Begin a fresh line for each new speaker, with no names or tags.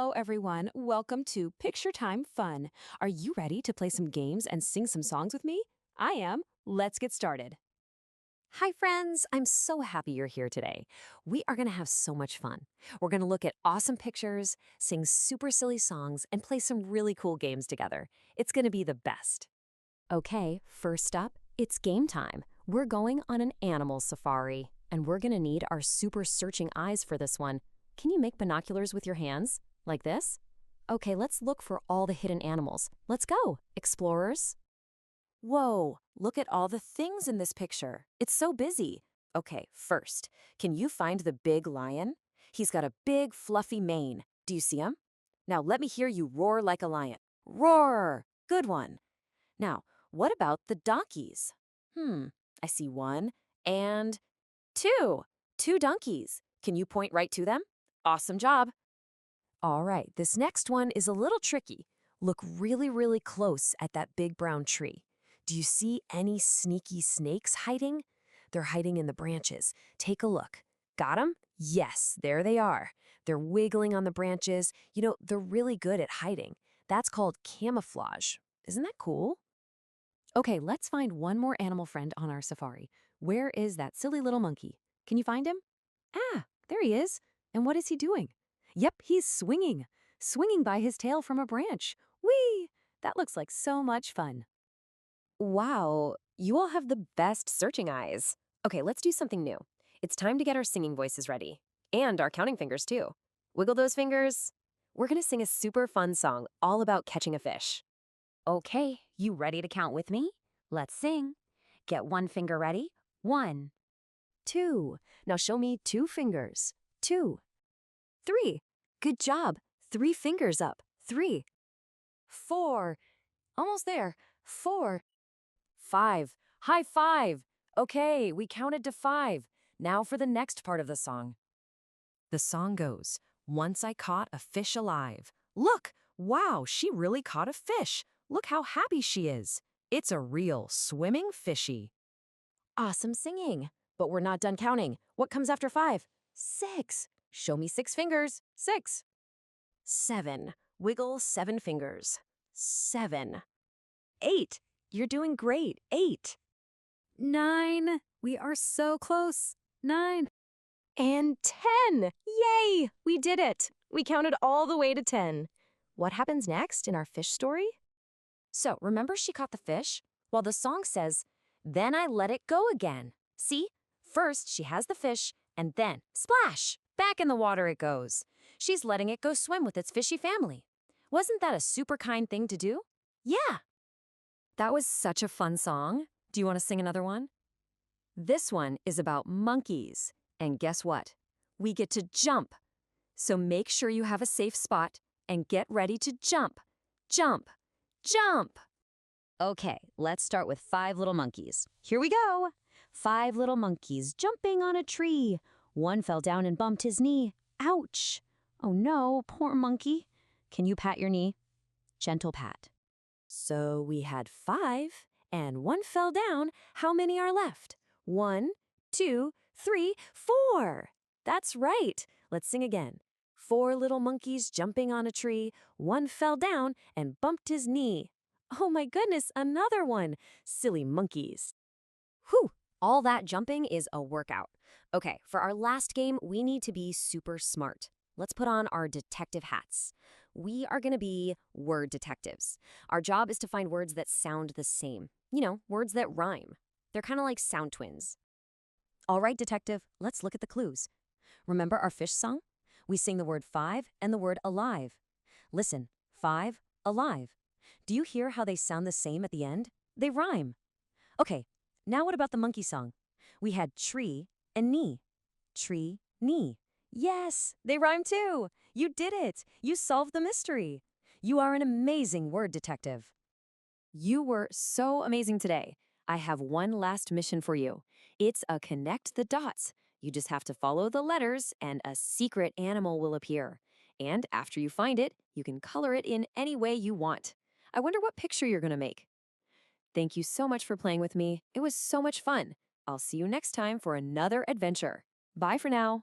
Hello, everyone. Welcome to Picture Time Fun. Are you ready to play some games and sing some songs with me? I am. Let's get started.
Hi, friends. I'm so happy you're here today. We are going to have so much fun. We're going to look at awesome pictures, sing super silly songs, and play some really cool games together. It's going to be the best. Okay, first up, it's game time. We're going on an animal safari, and we're going to need our super searching eyes for this one. Can you make binoculars with your hands? Like this? Okay, let's look for all the hidden animals. Let's go, explorers.
Whoa, look at all the things in this picture. It's so busy. Okay, first, can you find the big lion? He's got a big, fluffy mane. Do you see him? Now let me hear you roar like a lion. Roar! Good one. Now, what about the donkeys? I see one and two. Two donkeys. Can you point right to them? Awesome job. All right, this next one is a little tricky. Look really close at that big brown tree. Do you see any sneaky snakes hiding? They're hiding in the branches. Take a look. Got them? Yes, there they are. They're wiggling on the branches. You know, they're really good at hiding. That's called camouflage. Isn't that cool? Okay, let's find one more animal friend on our safari. Where is that silly little monkey? Can you find him? Ah, there he is. And what is he doing? Yep, he's swinging by his tail from a branch. Whee! That looks like so much fun.
Wow, you all have the best searching eyes. Okay, let's do something new. It's time to get our singing voices ready. And our counting fingers, too. Wiggle those fingers. We're going to sing a super fun song all about catching a fish.
Okay, you ready to count with me? Let's sing. Get one finger ready. 1,
2. Now show me 2 fingers. 2. 3. Good job. 3 fingers up. 3. 4. Almost there. 4. 5. High five. Okay, we counted to 5. Now for the next part of the song. The song goes, once I caught a fish alive. Look, wow, she really caught a fish. Look how happy she is. It's a real swimming fishy. Awesome singing. But we're not done counting. What comes after 5? 6. Show me 6 fingers. 6. 7. Wiggle 7 fingers. 7. 8. You're doing great. 8.
9. We are so close. 9.
And 10. Yay! We did it. We counted all the way to 10. What happens next in our fish story? So, remember she caught the fish? Well, the song says, then I let it go again. See? First, she has the fish, and then, splash! Back in the water it goes. She's letting it go swim with its fishy family. Wasn't that a super kind thing to do? Yeah! That was such a fun song. Do you want to sing another one? This one is about monkeys. And guess what? We get to jump. So make sure you have a safe spot and get ready to jump. Jump! Jump!
Okay, let's start with 5 little monkeys. Here we go. 5 little monkeys jumping on a tree. One fell down and bumped his knee. Ouch! Oh no, poor monkey. Can you pat your knee? Gentle pat.
So we had 5, and one fell down. How many are left? 1, 2, 3, 4. That's right. Let's sing again. 4 little monkeys jumping on a tree. One fell down and bumped his knee. Oh my goodness, another one. Silly monkeys. Whew, all that jumping is a workout. Okay, for our last game, we need to be super smart. Let's put on our detective hats. We are going to be word detectives. Our job is to find words that sound the same. You know, words that rhyme. They're kind of like sound twins. All right, detective, let's look at the clues. Remember our fish song? We sing the word 5 and the word alive. Listen, 5, alive. Do you hear how they sound the same at the end? They rhyme. Okay, now what about the monkey song? We had tree and knee. Tree, knee. Yes, they rhyme too. You did it. You solved the mystery. You are an amazing word detective. You were so amazing today. I have one last mission for you. It's a connect the dots. You just have to follow the letters and a secret animal will appear. And after you find it, you can color it in any way you want. I wonder what picture you're going to make. Thank you so much for playing with me. It was so much fun. I'll see you next time for another adventure. Bye for now.